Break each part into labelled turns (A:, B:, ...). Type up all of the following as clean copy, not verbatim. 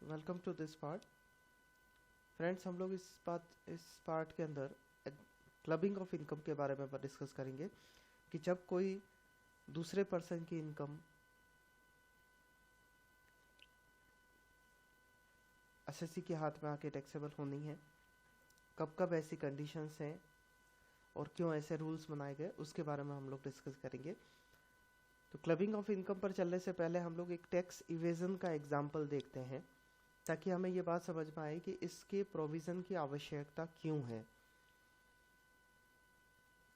A: Welcome to this part. Friends, हम लोग इस पार्ट के अंदर क्लबिंग ऑफ इनकम के बारे में डिस्कस करेंगे कि जब कोई दूसरे पर्सन की इनकम एसएससी के हाथ में आके टैक्सेबल होनी है, कब कब ऐसी कंडीशंस हैं और क्यों ऐसे रूल्स बनाए गए, उसके बारे में हम लोग डिस्कस करेंगे। तो क्लबिंग ऑफ इनकम पर चलने से पहले हम लोग एक टैक्स इवेजन का एग्जाम्पल देखते हैं, ताकि हमें ये बात समझ में आए कि इसके प्रोविज़न की आवश्यकता क्यों है।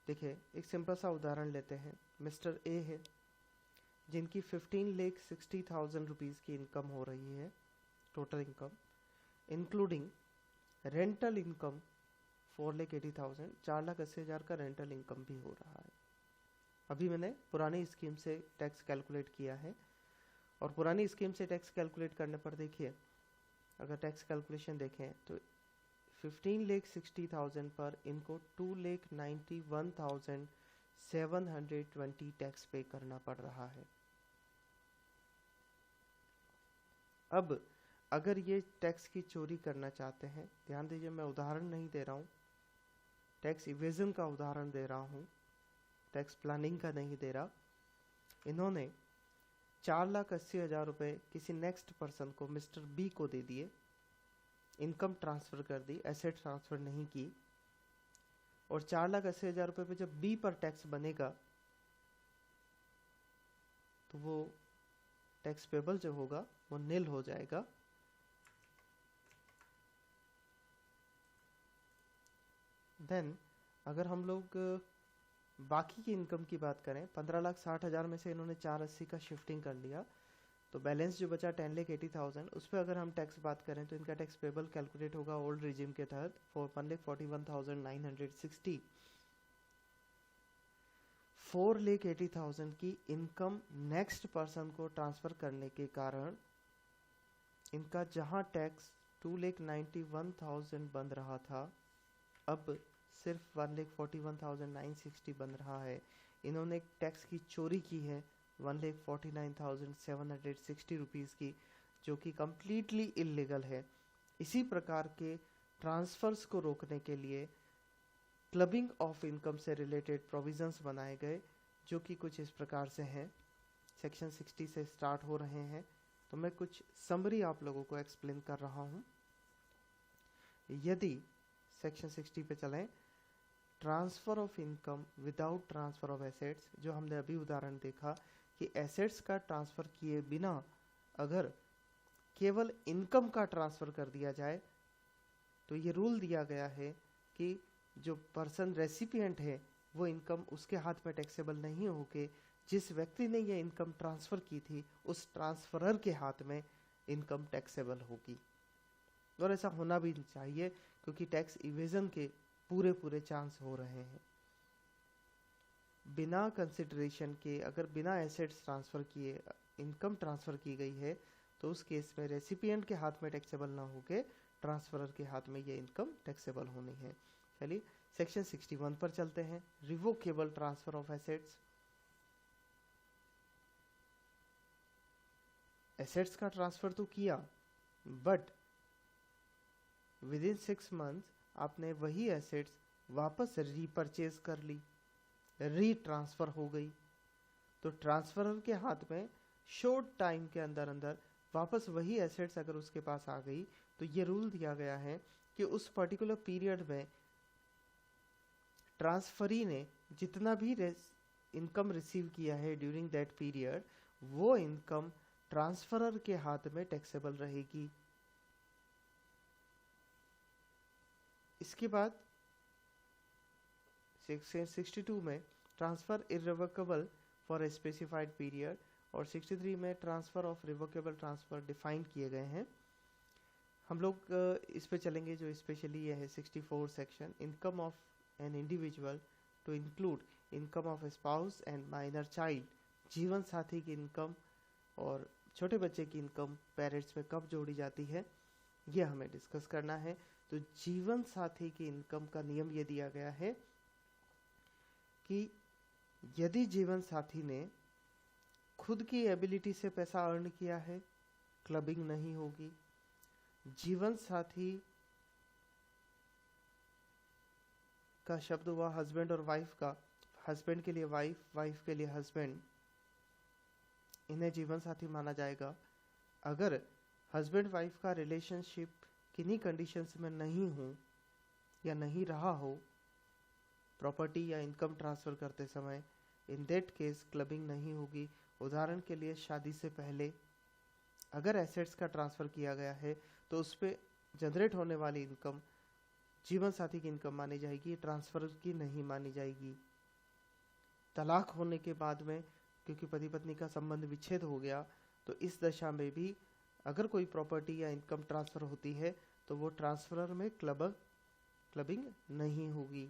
A: देखिए, एक सिंपल सा उदाहरण लेते हैं। मिस्टर ए है, जिनकी 15,60,000 रुपीज़ की इनकम हो रही है, total income including rental income 4,80,000, 4,80,000 का रेंटल इनकम भी हो रहा है। अभी मैंने पुरानी स्कीम से टैक्स कैलकुलेट किया है, और पुरानी स्कीम से टैक्स कैलकुलेट करने पर देखिए, अगर टैक्स कैलकुलेशन देखें तो 15,60,000 पर इनको 2,91,720 टैक्स पे करना पड़ रहा है। अब अगर ये टैक्स की चोरी करना चाहते हैं, ध्यान दीजिए, मैं उदाहरण नहीं दे रहा हूँ, टैक्स इवेजन का उदाहरण दे रहा हूँ, टैक्स प्लानिंग का नहीं दे रहा। इन्होंने 4,80,000 रुपये किसी नेक्स्ट पर्सन को, मिस्टर बी को दे दिए, इनकम ट्रांसफ़र कर दी, एसेट ट्रांसफ़र नहीं की, और 4,80,000 रुपये पे जब बी पर टैक्स बनेगा तो वो टैक्स पेबल जो होगा वो निल हो जाएगा। देन अगर हम लोग बाकी की इनकम की बात करें, 15,60,000 में से इन्होंने 480 का शिफ्टिंग कर लिया, तो बैलेंस जो बचा 10,80,000, उस पर अगर हम टैक्स बात करें तो इनका टैक्स पेबल कैलकुलेट होगा ओल्ड रिजिम के तहत 1,41,960। 4,80,000 की इनकम नेक्स्ट पर्सन को ट्रांसफ़र करने के कारण इनका जहां टैक्स 2,91,000 बन रहा था, अब सिर्फ 1,41,960 बन रहा है। इन्होंने टैक्स की चोरी की है 1,49,760 रुपीज़ की, जो कि कम्प्लीटली इलीगल है। इसी प्रकार के ट्रांसफ़र्स को रोकने के लिए क्लबिंग ऑफ इनकम से रिलेटेड प्रोविजंस बनाए गए, जो कि कुछ इस प्रकार से हैं, सेक्शन 60 से स्टार्ट हो रहे हैं। तो मैं कुछ समरी आप लोगों को एक्सप्लेन कर रहा हूं। यदि सेक्शन 60 पे चलें, transfer of income without transfer of assets, जो हमने अभी उदाहरण देखा कि एसेट्स का ट्रांसफ़र किए बिना अगर केवल इनकम का ट्रांसफ़र कर दिया जाए, तो ये रूल दिया गया है कि जो पर्सन रेसिपिएंट है वो इनकम उसके हाथ में टैक्सेबल नहीं होके जिस व्यक्ति ने ये इनकम ट्रांसफ़र की थी उस ट्रांसफरर के हाथ में इनकम टैक्सेबल होगी। और ऐसा होना भी चाहिए, क्योंकि टैक्स इवेजन के पूरे चांस हो रहे हैं। बिना कंसिडरेशन के अगर बिना एसेट्स ट्रांसफ़र किए इनकम ट्रांसफ़र की गई है, तो उस केस में रेसिपिएंट के हाथ में टैक्सेबल ना होके ट्रांसफरर के हाथ में ये इनकम टैक्सेबल होनी है। चलिए सेक्शन 61 पर चलते हैं, revocable transfer of assets. Assets का ट्रांसफर तो किया, बट विद इन 6 मंथ्स आपने वही एसेट्स वापस रीपरचेज कर ली, रीट्रांसफर हो गई, तो ट्रांसफरर के हाथ में शॉर्ट टाइम के अंदर अंदर वापस वही एसेट्स अगर उसके पास आ गई, तो ये रूल दिया गया है कि उस पर्टिकुलर पीरियड में ट्रांसफरी ने जितना भी इनकम रिसीव किया है ड्यूरिंग दैट पीरियड, वो इनकम ट्रांसफरर के हाथ में टैक्सेबल रहेगी। इसके बाद सेक्शन 62 में transfer irrevocable for a specified period, और 63 में transfer of revocable transfer define किए गए हैं। हम लोग इस पे चलेंगे, जो स्पेशली ये है 64 section, income of an individual to include income of spouse and minor child. जीवन साथी की इनकम और छोटे बच्चे की इनकम पेरेंट्स में कब जोड़ी जाती है, ये हमें डिस्कस करना है। तो जीवन साथी की इनकम का नियम ये दिया गया है कि यदि जीवन साथी ने खुद की एबिलिटी से पैसा अर्न किया है, क्लबिंग नहीं होगी। जीवन साथी का शब्द हुआ हस्बैंड और वाइफ का, हस्बैंड के लिए वाइफ, वाइफ के लिए हस्बैंड, इन्हें जीवन साथी माना जाएगा अगर हस्बैंड वाइफ का रिलेशनशिप किन्हीं कंडीशंस में नहीं हो या नहीं रहा हो प्रॉपर्टी या इनकम ट्रांसफर करते समय। इन दैट केस क्लबिंग नहीं होगी। उदाहरण के लिए शादी से पहले अगर एसेट्स का ट्रांसफर किया गया है तो उस पर जनरेट होने वाली इनकम जीवन साथी की इनकम मानी जाएगी, ट्रांसफर की नहीं मानी जाएगी। तलाक होने के बाद में क्योंकि पति पत्नी का संबंध विच्छेद हो गया तो इस दशा में भी अगर कोई प्रॉपर्टी या इनकम ट्रांसफर होती है तो वो ट्रांसफर में क्लबिंग नहीं होगी।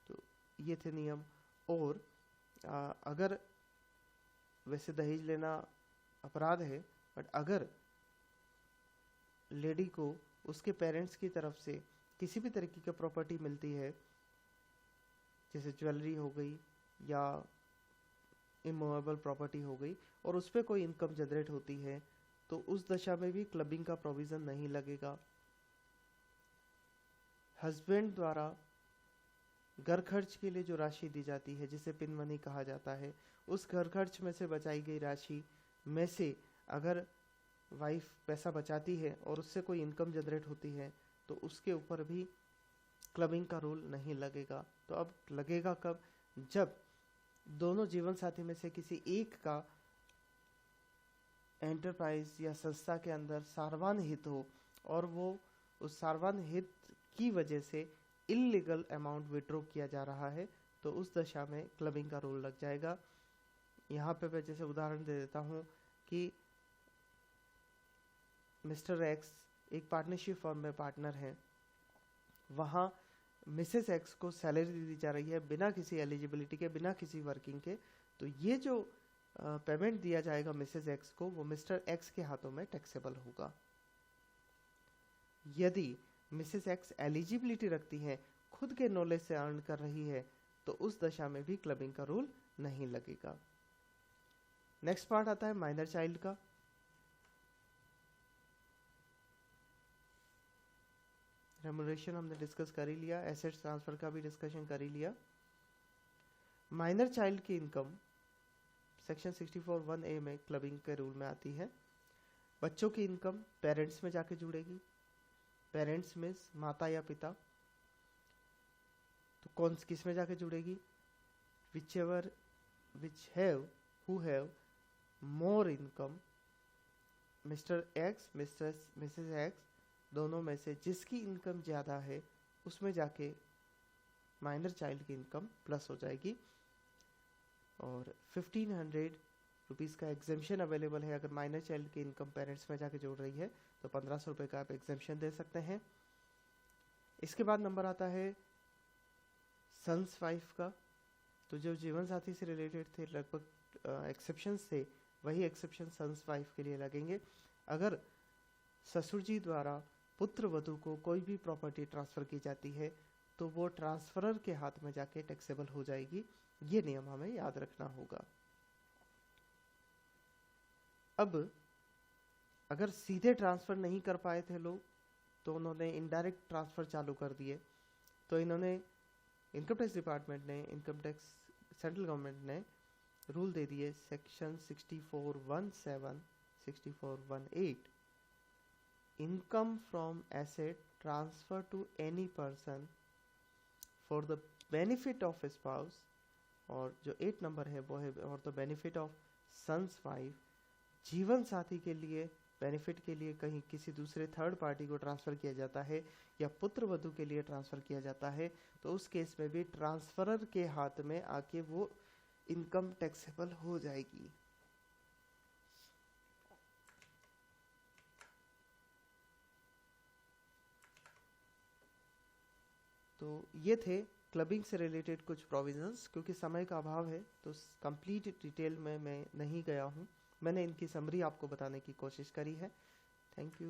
A: तो ये थे नियम। और अगर वैसे दहेज लेना अपराध है, बट अगर लेडी को उसके पेरेंट्स की तरफ से किसी भी तरीके की प्रॉपर्टी मिलती है, जैसे ज्वेलरी हो गई या इमूवेबल प्रॉपर्टी हो गई, और उस पर कोई इनकम जनरेट होती है, तो उस दशा में भी क्लबिंग का प्रोविजन नहीं लगेगा। हस्बैंड द्वारा घर खर्च के लिए जो राशि दी जाती है, जिसे पिन मनी कहा जाता है, उस घर खर्च में से बचाई गई राशि में से अगर वाइफ पैसा बचाती है और उससे कोई इनकम जनरेट होती है तो उसके ऊपर भी क्लबिंग का रूल नहीं लगेगा। तो अब लगेगा कब? जब दोनों जीवन साथी में से किसी एक का एंटरप्राइज या संस्था के अंदर सार्वजन हित हो और वो उस सार्वजन हित की वजह से इल्लीगल अमाउंट विड्रॉ किया जा रहा है, तो उस दशा में क्लबिंग का रूल लग जाएगा। यहाँ पे मैं जैसे उदाहरण दे देता हूँ कि मिस्टर एक्स एक पार्टनरशिप फर्म में पार्टनर हैं, वहाँ मिसेस एक्स को सैलरी दी जा रही है बिना किसी एलिजिबिलिटी के, बिना किसी वर्किंग के, तो ये जो पेमेंट दिया जाएगा मिसेस एक्स को, वो मिस्टर एक्स के हाथों में टैक्सेबल होगा। यदि मिसेस एक्स एलिजिबिलिटी रखती हैं, खुद के नॉलेज से अर्न कर रही है, तो उस दशा में भी क्लबिंग का रूल नहीं लगेगा। नेक्स्ट पार्ट आता है माइनर चाइल्ड का। रेमुनरेशन हमने डिस्कस कर ही लिया, एसेट्स ट्रांसफर का भी डिस्कशन कर ही लिया। माइनर चाइल्ड की इनकम सेक्शन 64(1)(a) में क्लबिंग के रूल में आती है। बच्चों की इनकम पेरेंट्स में जाके जुड़ेगी। पेरेंट्स में माता या पिता, तो कौन किस में जाके जुड़ेगी? whichever which have who have more income, mister x Mrs x दोनों में से जिसकी इनकम ज़्यादा है उसमें जाके माइनर चाइल्ड की इनकम प्लस हो जाएगी। और 1500 रुपीज़ का एग्जेम्पशन अवेलेबल है। अगर माइनर चाइल्ड की इनकम पेरेंट्स में जाके जोड़ रही है तो 1500 रुपये का आप एग्जेम्पशन दे सकते हैं। इसके बाद नंबर आता है सन्स वाइफ का। तो जो जीवन साथी से रिलेटेड थे लगभग एक्सेप्शंस थे, वही एक्सेप्शन सन्स वाइफ के लिए लगेंगे। अगर ससुर जी द्वारा पुत्र वधू को कोई भी प्रॉपर्टी ट्रांसफ़र की जाती है तो वो ट्रांसफरर के हाथ में जाके टैक्सेबल हो जाएगी। ये नियम हमें याद रखना होगा। अब अगर सीधे ट्रांसफ़र नहीं कर पाए थे लोग तो उन्होंने इनडायरेक्ट ट्रांसफ़र चालू कर दिए, तो इन्होंने इनकम टैक्स डिपार्टमेंट ने, इनकम टैक्स सेंट्रल गवर्नमेंट ने रूल दे दिए section 64(1)(7), 64(1)(8), income from asset transfer to any person for the benefit of spouse, और जो 8 नंबर है वो है और the benefit of son's wife. जीवन साथी के लिए बेनिफिट के लिए कहीं किसी दूसरे थर्ड पार्टी को ट्रांसफ़र किया जाता है या पुत्र वधू के लिए ट्रांसफ़र किया जाता है, तो उस केस में भी ट्रांसफरर के हाथ में आके वो इनकम टैक्सेबल हो जाएगी। तो ये थे क्लबिंग से रिलेटेड कुछ प्रोविजंस। क्योंकि समय का अभाव है तो कंप्लीट डिटेल में मैं नहीं गया हूँ, मैंने इनकी समरी आपको बताने की कोशिश करी है। Thank you.